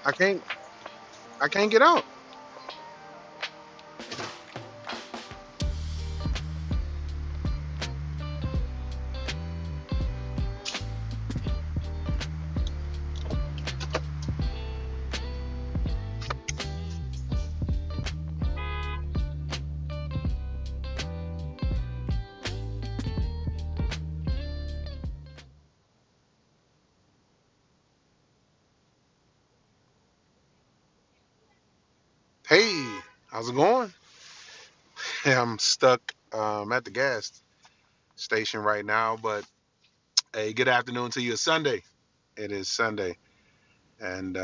I can't I can't get out. Hey, how's it going? I'm stuck at the gas station right now, but hey, good afternoon to you. It's Sunday. It is Sunday, and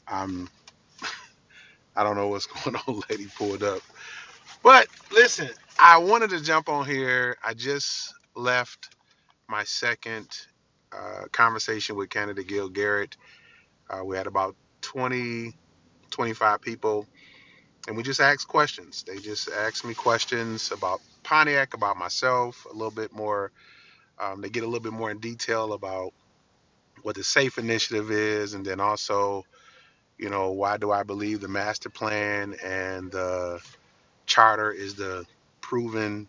I'm I don't know what's going on. Lady pulled up, but listen, I wanted to jump on here. I just left my second conversation with candidate Gill Garrett. We had about 20, 25 people, and we just asked questions. They just asked me questions about Pontiac, about myself, a little bit more. They get a little bit more in detail about what the SAFE initiative is, and then also, why do I believe the master plan and the charter is the proven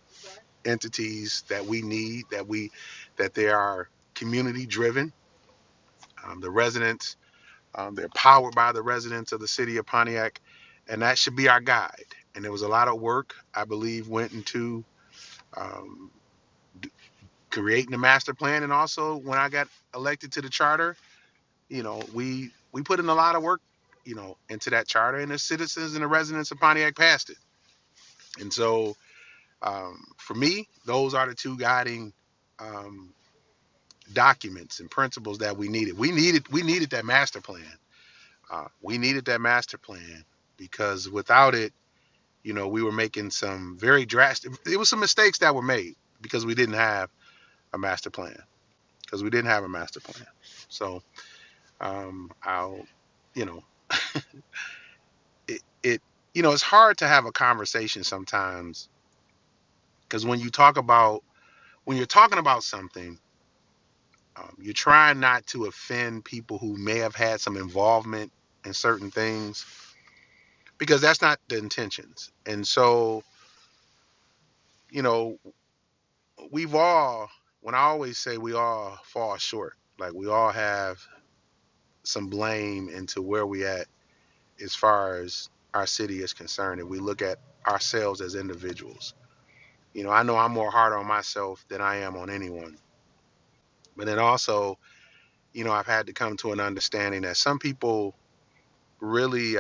entities that we need, that they are community driven. The residents, they're powered by the residents of the city of Pontiac, and that should be our guide. And there was a lot of work, I believe, went into um, creating the master plan, and also when I got elected to the charter, we put in a lot of work, into that charter, and the citizens and the residents of Pontiac passed it. And so, for me, those are the two guiding um, documents and principles that we needed. We needed that master plan. We needed that master plan because without it, we were making some very drastic. It was some mistakes that were made because we didn't have a master plan. Because we didn't have a master plan. So, I'll, you know, it it's hard to have a conversation sometimes because when you're talking about something, you're trying not to offend people who may have had some involvement in certain things because that's not the intentions. And so, you know, we've all, when I always say we all fall short, like we all have some blame into where we at as far as our city is concerned. If we look at ourselves as individuals, I know I'm more hard on myself than I am on anyone. But then also, I've had to come to an understanding that really,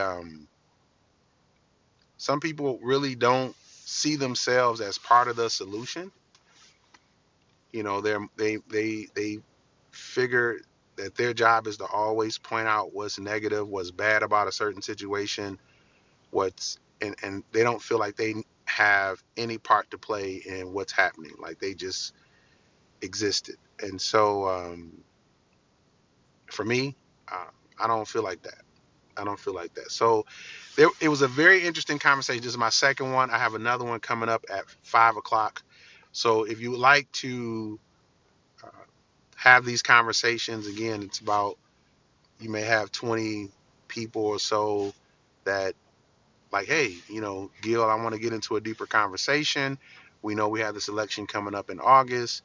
some people really don't see themselves as part of the solution. They figure that their job is to always point out what's negative, what's bad about a certain situation, and they don't feel like they have any part to play in what's happening. Like they just existed. And so, for me, uh, I don't feel like that. I don't feel like that. So it was a very interesting conversation. This is my second one. I have another one coming up at 5 o'clock. So if you would like to uh, have these conversations again, it's about, you may have 20 people or so that, like, hey, Gil, I want to get into a deeper conversation. We know we have this election coming up in August.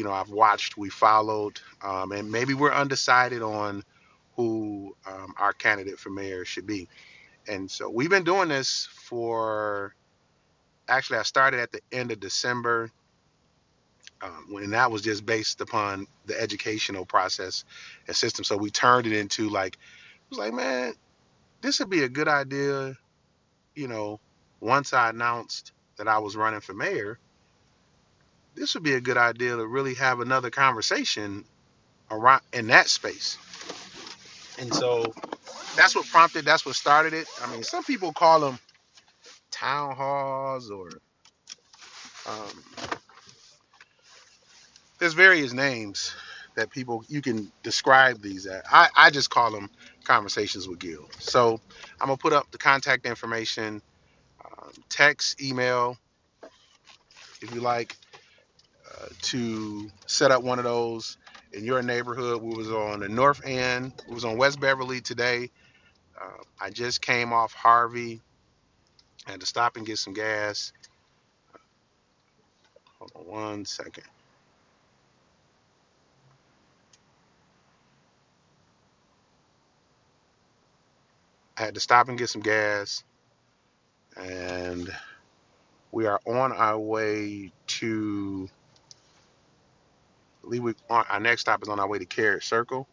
I've watched, we followed, and maybe we're undecided on who our candidate for mayor should be. And so we've been doing this for, actually, I started at the end of December, when that was just based upon the educational process and system. So we turned it into like, it was like, man, this would be a good idea, you know, once I announced that I was running for mayor, this would be a good idea to really have another conversation around in that space. And so that's what started it. I mean, some people call them town halls, or um, there's various names that people, you can describe these at. I just call them conversations with Gil. So I'm gonna put up the contact information, text, email, if you like, to set up one of those. in your neighborhood. We was on the north end. We was on West Beverly today. I just came off Harvey. I had to stop and get some gas. Hold on one second. I had to stop and get some gas, and we are on our way to. I believe our next stop is on our way to Carrot Circle,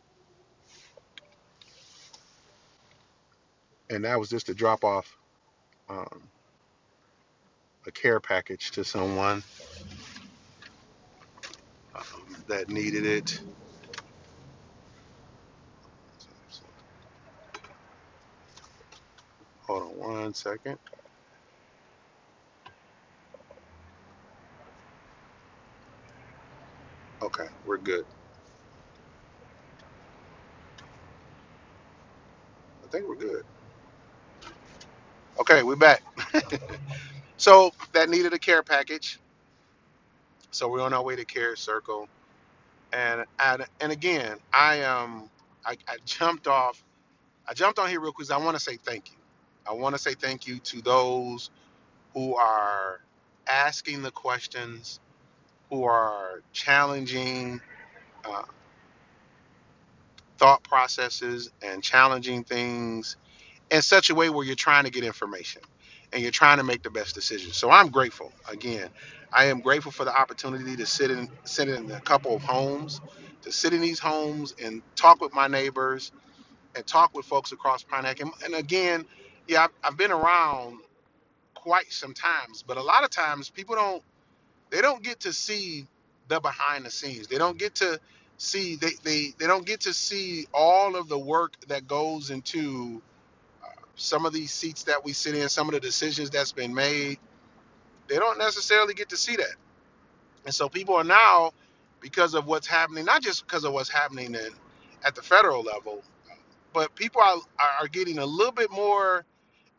and that was just to drop off um, a care package to someone that needed it. Hold on one second. Okay, we're good. I think we're good. Okay, we're back. So that needed a care package. So we're on our way to Carrot Circle, and again, I jumped off. I jumped on here real quick 'cause I want to say thank you. I want to say thank you to those who are asking the questions, who are challenging uh, thought processes and challenging things in such a way where you're trying to get information and you're trying to make the best decision. So I'm grateful. Again, I am grateful for the opportunity to sit in a couple of homes, to sit in these homes and talk with my neighbors and talk with folks across Pontiac. And again, yeah, I've been around quite some times, but a lot of times people don't get to see the behind the scenes. They don't get to see they don't get to see all of the work that goes into some of these seats that we sit in, some of the decisions that's been made. They don't necessarily get to see that. And so people are now, because of what's happening, not just because of what's happening at the federal level, but people are getting a little bit more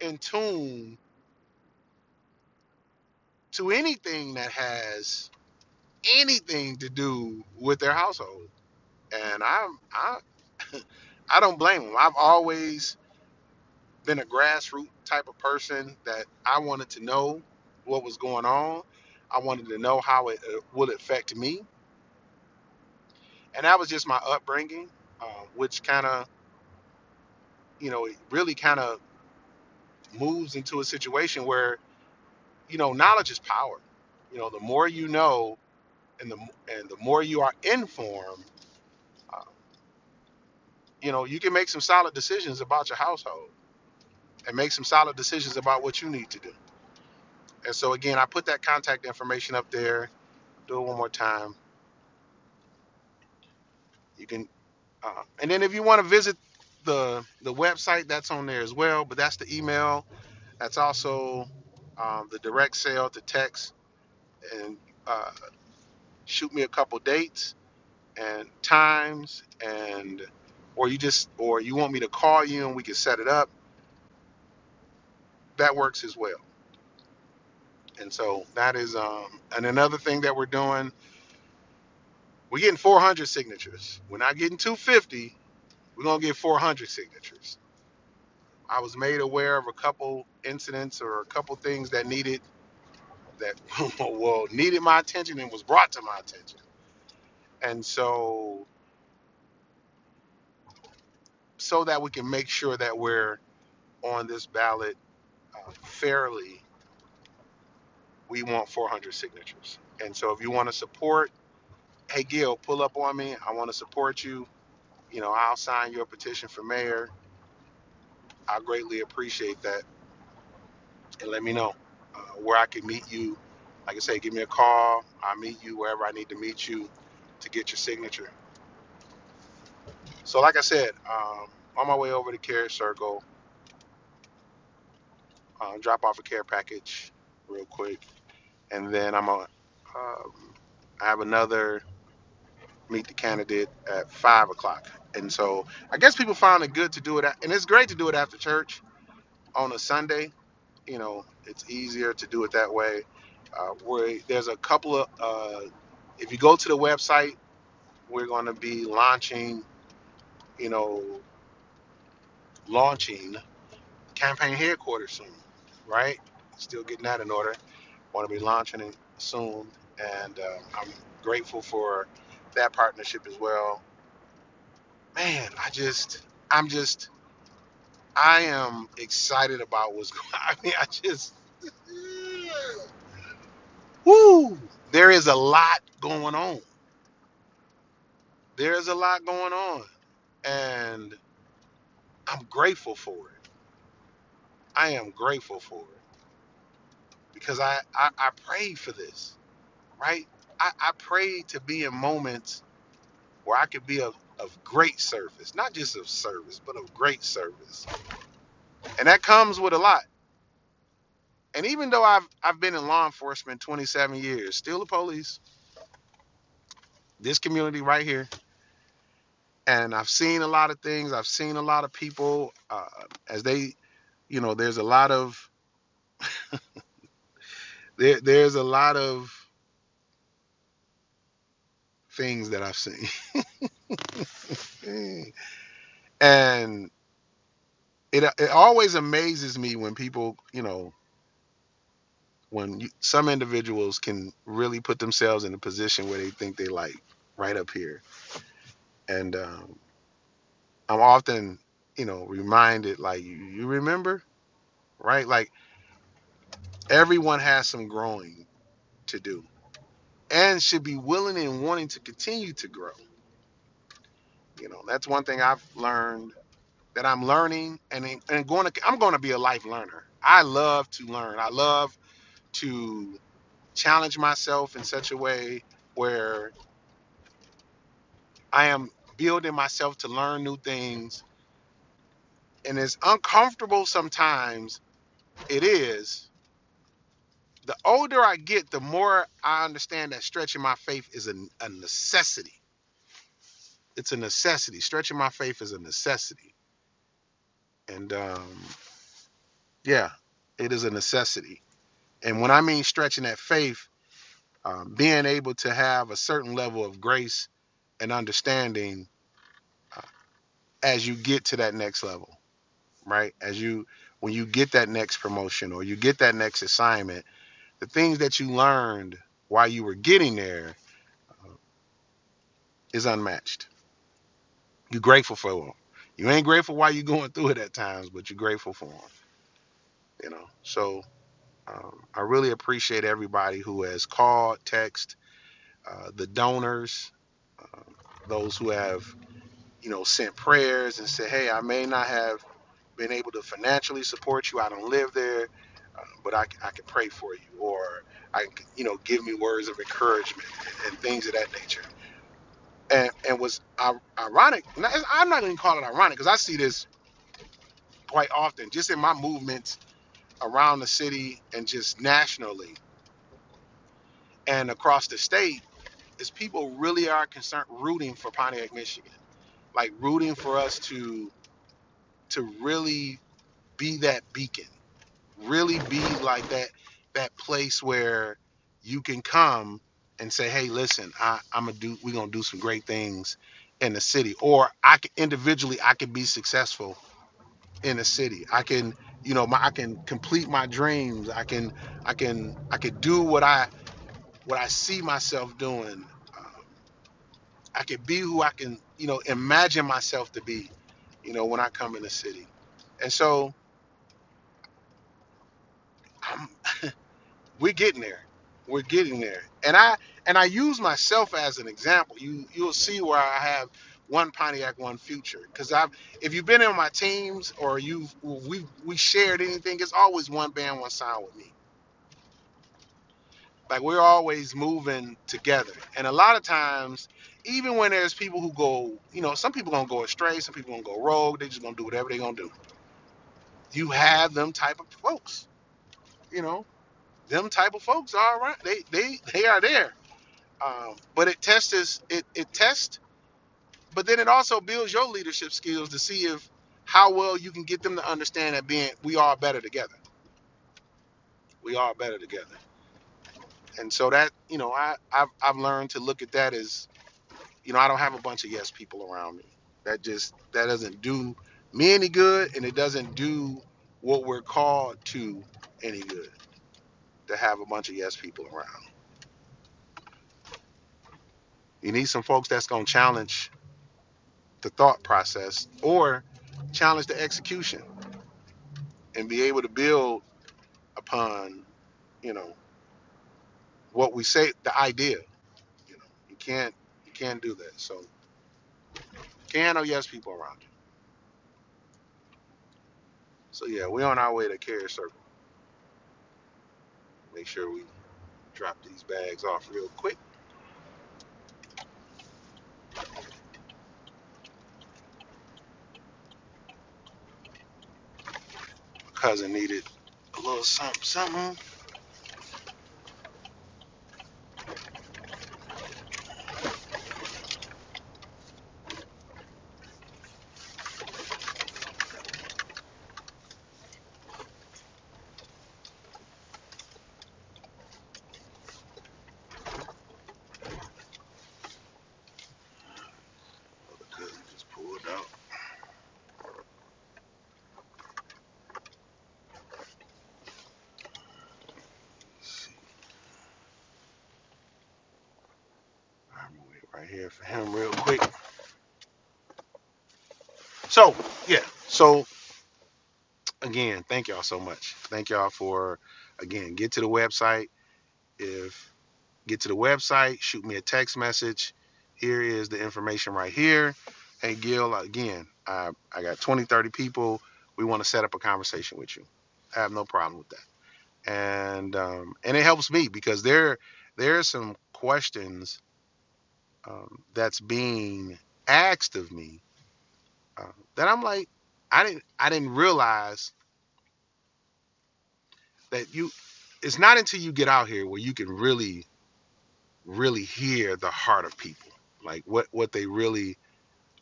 in tune to anything that has anything to do with their household. And I don't blame them. I've always been a grassroots type of person that I wanted to know what was going on. I wanted to know how it would affect me, and that was just my upbringing, which kind of, it really kind of moves into a situation where, knowledge is power. The more you know, and the more you are informed, uh, you can make some solid decisions about your household and make some solid decisions about what you need to do. And so again, I put that contact information up there. Do it one more time. You can, and then if you want to visit the website, that's on there as well. But that's the email. That's also the direct sale to text and uh, shoot me a couple dates and times, and or you want me to call you and we can set it up. That works as well. And so that is and another thing that we're doing. We're getting 400 signatures. We're not getting 250. We're gonna get 400 signatures. I was made aware of a couple incidents or a couple things that well needed my attention and was brought to my attention. And so that we can make sure that we're on this ballot fairly, we want 400 signatures. And so if you want to support, hey Gil, pull up on me. I want to support you. I'll sign your petition for mayor. I greatly appreciate that. And let me know where I can meet you. Like I say, give me a call. I'll meet you wherever I need to meet you to get your signature. So, like I said, on my way over to Carrot Circle, drop off a care package real quick, and then um, I have another meet the candidate at 5 o'clock. And so, I guess people found it good to do it, and it's great to do it after church on a Sunday. It's easier to do it that way. Where there's a couple of, if you go to the website, we're going to be launching, you know, launching campaign headquarters soon, right? Still getting that in order. Want to be launching it soon, and I'm grateful for that partnership as well. Man, I'm just, I am excited about what's going. I mean, I just, woo! There is a lot going on. There is a lot going on, and I'm grateful for it. I am grateful for it because I prayed for this, right? I prayed to be in moments where I could be of great service, not just of service, but of great service. And that comes with a lot. And even though I've been in law enforcement 27 years, still the police, this community right here, and I've seen a lot of things. I've seen a lot of people as they, there's a lot of there's a lot of things that I've seen, and it always amazes me when people, some individuals can really put themselves in a position where they think they like right up here, and I'm often, reminded like you remember, right? Like everyone has some growing to do and should be willing and wanting to continue to grow. That's one thing I've learned that I'm learning I'm going to be a life learner. I love to learn. I love to challenge myself in such a way where I am building myself to learn new things. And as uncomfortable sometimes it is, the older I get, the more I understand that stretching my faith is a necessity. It's a necessity. Stretching my faith is a necessity. And yeah, it is a necessity. And when I mean stretching that faith, being able to have a certain level of grace and understanding uh, as you get to that next level, right? When you get that next promotion or you get that next assignment, the things that you learned while you were getting there uh, is unmatched. You're grateful for them. You ain't grateful while you're going through it at times, but you're grateful for them. So I really appreciate everybody who has called, text, the donors, uh, those who have sent prayers and said, hey, I may not have been able to financially support you. I don't live there, but I can pray for you, or I can, give me words of encouragement and things of that nature. And was ironic. I'm not going to call it ironic because I see this quite often, just in my movements around the city and just nationally and across the state, is people really are concerned, rooting for Pontiac, Michigan, like rooting for us to really be that beacon, really be like that place where you can come and say, hey, listen, we're gonna do some great things in the city, or I can be successful in the city. I can, I can complete my dreams. I can do what I see myself doing. Um, I can be who I can, imagine myself to be, when I come in the city. And so I'm, we're getting there. We're getting there. And I use myself as an example. You'll see where I have one Pontiac, one future. Because if you've been in my teams or we shared anything, it's always one band, one sound with me. Like we're always moving together. And a lot of times, even when there's people who go, some people gonna go astray, some people gonna go rogue, they just gonna do whatever they gonna do. You have them type of folks, you know, them type of folks are around. They are there. But it tests, but then it also builds your leadership skills to see if how well you can get them to understand that we are better together. We are better together. And so that, I've learned to look at that as I don't have a bunch of yes people around me. That doesn't do me any good, and it doesn't do what we're called to any good to have a bunch of yes people around. You need some folks that's going to challenge the thought process or challenge the execution and be able to build upon, you know, what we say, the idea. You know, you can't do that. So can't have no yes people around you. So yeah, we're on our way to Carrier Circle. Make sure we drop these bags off real quick. My cousin needed a little something, something. My cousin just pulled out. Let's see. I'm gonna wait right here for him real quick. So yeah, so again, thank y'all so much. Thank y'all for again get to the website. If get to the website, shoot me a text message. Here is the information right here. Hey Gil, again, I got 20, 30 people. We want to set up a conversation with you. I have no problem with that. And it helps me because there are some questions that's being asked of me that I'm like, I didn't realize that you. It's not until you get out here where you can really hear the heart of people, like what they really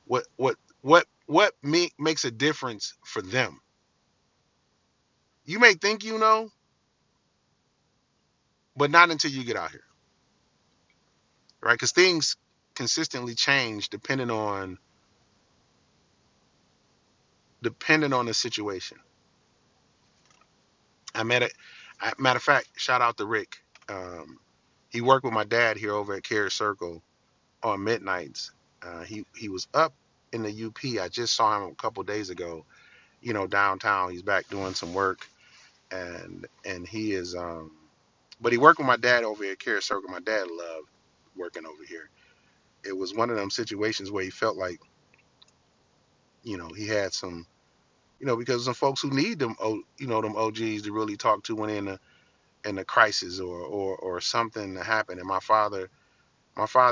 what makes a difference for them. You may think you know, but not until you get out here, right? Because things consistently change depending on the situation. I met a matter of fact, shout out to Rick. Um, he worked with my dad here over at Carrier Circle on midnights. He was up in the UP. I just saw him a couple days ago. Downtown. He's back doing some work, and he is. But he worked with my dad over here at Carrier Circle. My dad loved working over here. It was one of them situations where he felt like he had some. Because some folks who need them, them OGs to really talk to when in a crisis or something to happen. And my father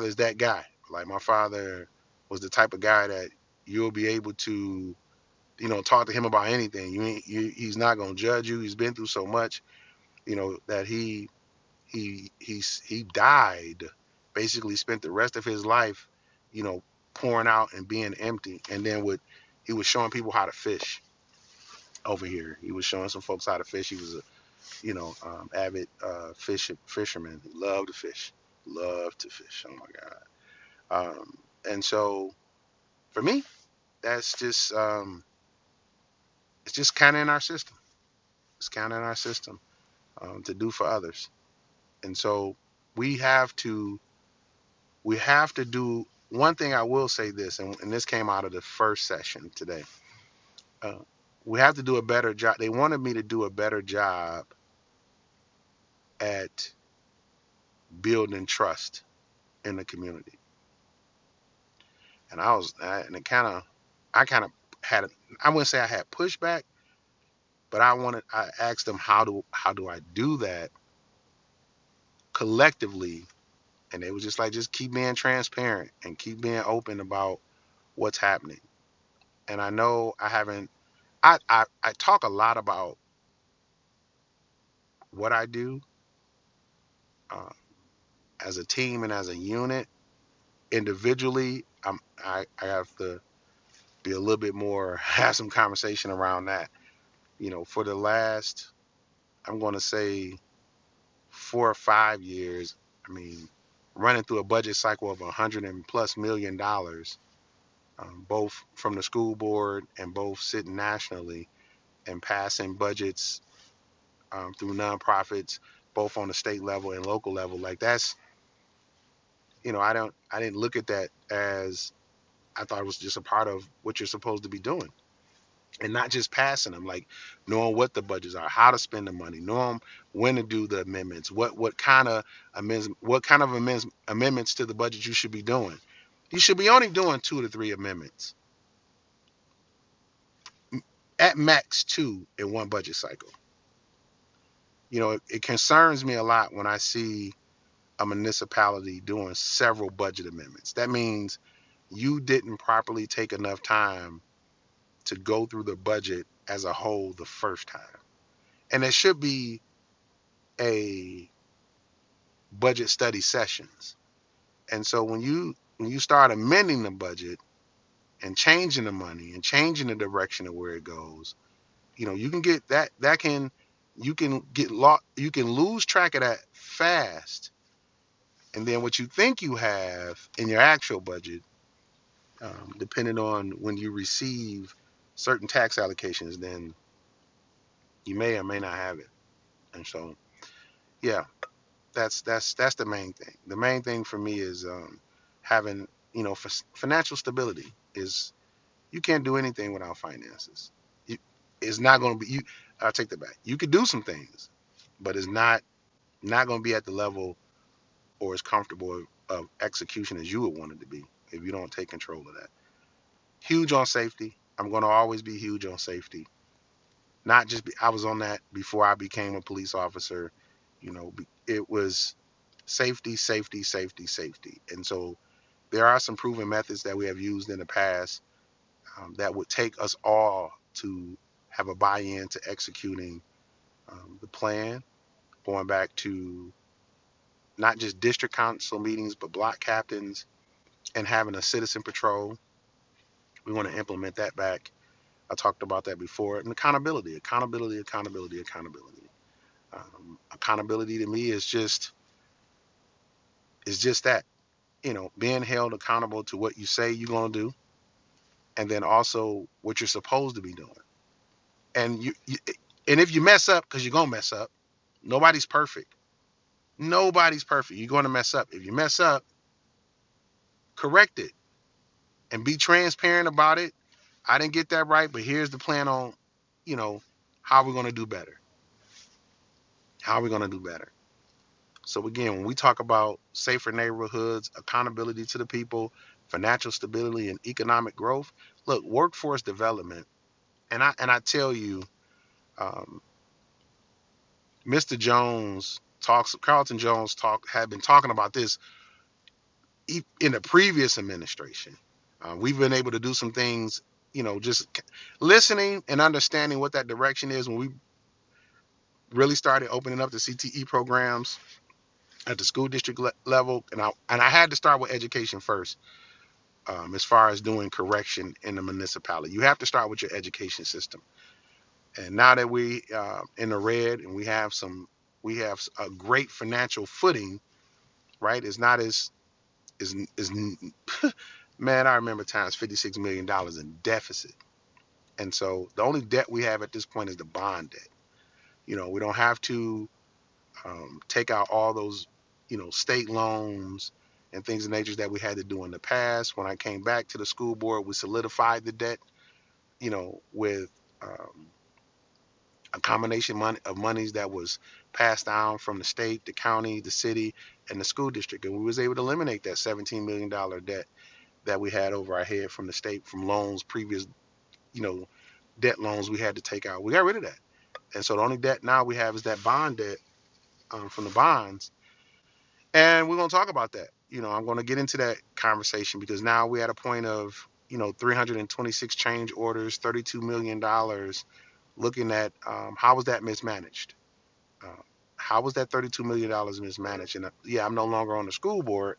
is that guy. Like my father was the type of guy that you'll be able to, talk to him about anything. He's not gonna judge you. He's been through so much, that he died, basically spent the rest of his life, you know, pouring out and being empty. And then he was showing people how to fish over here. He was showing some folks how to fish. He was a avid fisherman. He loved to fish. Loved to fish. Oh my God. And so for me, that's just it's just kind of in our system. It's kind of in our system to do for others. And so we have to do one thing. I will say this, and this came out of the first session today. Uh, we have to do a better job. They wanted me to do a better job at building trust in the community. And I kind of had, I wouldn't say I had pushback, but I asked them how do I do that collectively, and they was just like, just keep being transparent and keep being open about what's happening. And I know I haven't, I talk a lot about what I do uh, as a team and as a unit. Individually, I have to be a little bit more, have some conversation around that. For the last, I'm going to say 4 or 5 years, I mean, running through a budget cycle of $100+ million, both from the school board and both sitting nationally and passing budgets through nonprofits, both on the state level and local level. Like that's, I didn't look at that as, I thought it was just a part of what you're supposed to be doing, and not just passing them, like knowing what the budgets are, how to spend the money, knowing when to do the amendments, what kind of amendments to the budget you should be doing. You should be only doing 2 to 3 amendments, at max two in one budget cycle. It concerns me a lot when I see a municipality doing several budget amendments. That means you didn't properly take enough time to go through the budget as a whole the first time. And there should be a budget study sessions. And so when you start amending the budget and changing the money and changing the direction of where it goes, you can get that can you can get lost, you can lose track of that fast. And then what you think you have in your actual budget, depending on when you receive certain tax allocations, then you may or may not have it. And so, yeah, that's the main thing. The main thing for me is having, financial stability. Is You can't do anything without finances. You, it's not going to be you. I'll take that back. You could do some things, but it's not going to be at the level or as comfortable of execution as you would want it to be if you don't take control of that. Huge on safety. I'm going to always be huge on safety. Not just I was on that before I became a police officer. It was safety, safety, safety, safety. And so there are some proven methods that we have used in the past, that would take us all to have a buy-in to executing the plan, going back to not just district council meetings, but block captains and having a citizen patrol. We want to implement that back. I talked about that before. And accountability, accountability, accountability, accountability. Accountability to me is just that, being held accountable to what you say you're going to do, and then also what you're supposed to be doing. And and if you mess up, because you're going to mess up, nobody's perfect. Nobody's perfect. You're going to mess up. If you mess up, correct it and be transparent about it. I didn't get that right, but here's the plan on, you know, how we're going to do better. How are we going to do better? So again, when we talk about safer neighborhoods, accountability to the people, financial stability, and economic growth, look, workforce development, and I tell you, um, Mr. Jones talks, Carlton Jones had been talking about this in the previous administration. We've been able to do some things, just listening and understanding what that direction is when we really started opening up the CTE programs at the school district level, and I had to start with education first. As far as doing correction in the municipality, you have to start with your education system. And now that we in the red and we have a great financial footing, right? It's not as man. I remember times $56 million in deficit, and so the only debt we have at this point is the bond debt. We don't have to take out all those, state loans and things of nature that we had to do in the past. When I came back to the school board, we solidified the debt, with a combination of monies that was passed down from the state, the county, the city, and the school district, and we was able to eliminate that $17 million debt that we had over our head from the state from loans, previous, you know, debt loans we had to take out. We got rid of that, and so the only debt now we have is that bond debt, from the bonds. And we're going to talk about that. I'm going to get into that conversation because now we're at a point of, 326 change orders, $32 million, looking at, how was that mismanaged? Uh, how was that $32 million mismanaged? And yeah, I'm no longer on the school board.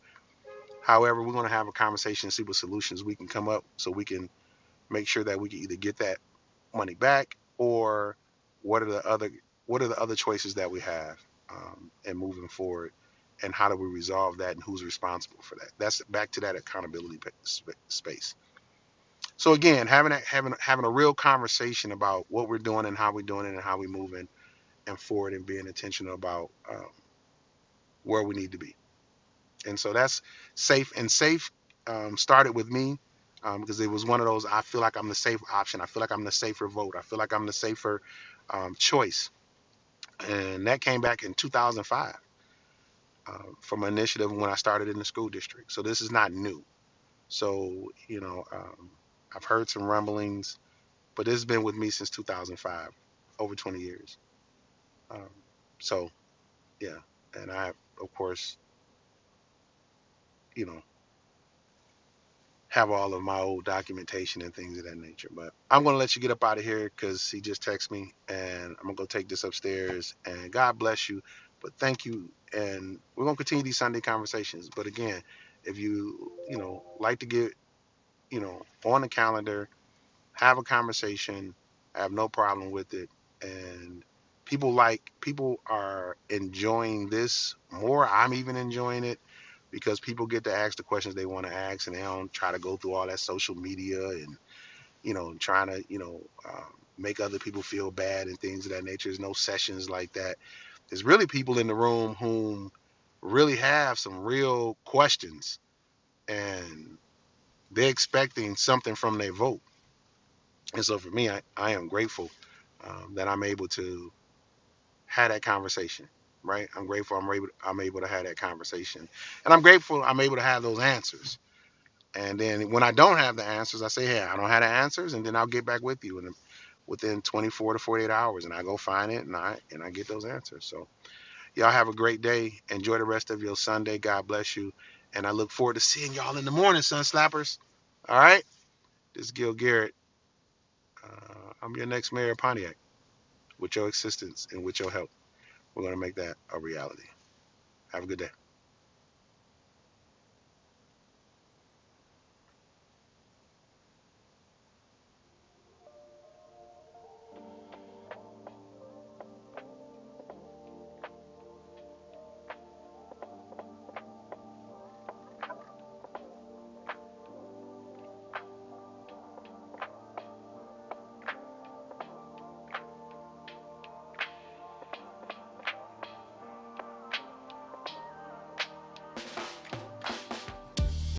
However, we're going to have a conversation and see what solutions we can come up so we can make sure that we can either get that money back or what are the other choices that we have, and moving forward. and how do we resolve that, and who's responsible for that. That's back to that accountability space. So again, having a real conversation about what we're doing and how we're doing it and how we're moving and forward, and being intentional about where we need to be. And so that's safe. And safe started with me, because it was one of those. I feel like I'm the safe option. I feel like I'm the safer vote. I feel like I'm the safer choice. And that came back in 2005, from an initiative when I started in the school district. So this is not new. So I've heard some rumblings, but this has been with me since 2005, over 20 years. Um, so yeah, and I, of course, you know, have all of my old documentation and things of that nature. But I'm gonna let you get up out of here because he just texted me, and I'm gonna go take this upstairs. And God bless you, but thank you. And we're gonna continue these Sunday conversations. But again, if you like to get on the calendar, have a conversation. I have no problem with it. And people are enjoying this more. I'm even enjoying it because people get to ask the questions they want to ask, and they don't try to go through all that social media and trying to make other people feel bad and things of that nature. There's no sessions like that. There's really people in the room who really have some real questions, and they're expecting something from their vote. And so for me, I am grateful that I'm able to have that conversation. Right? I'm grateful I'm able to have that conversation, and I'm grateful I'm able to have those answers. And then when I don't have the answers, I say, hey, I don't have the answers, and then I'll get back with you within 24 to 48 hours, and I go find it, and I get those answers. So y'all have a great day. Enjoy the rest of your Sunday. God bless you, and I look forward to seeing y'all in the morning, Sun Slappers. All right, this is Gill Garrett. I'm your next mayor of Pontiac. With your assistance and with your help, we're gonna make that a reality. Have a good day.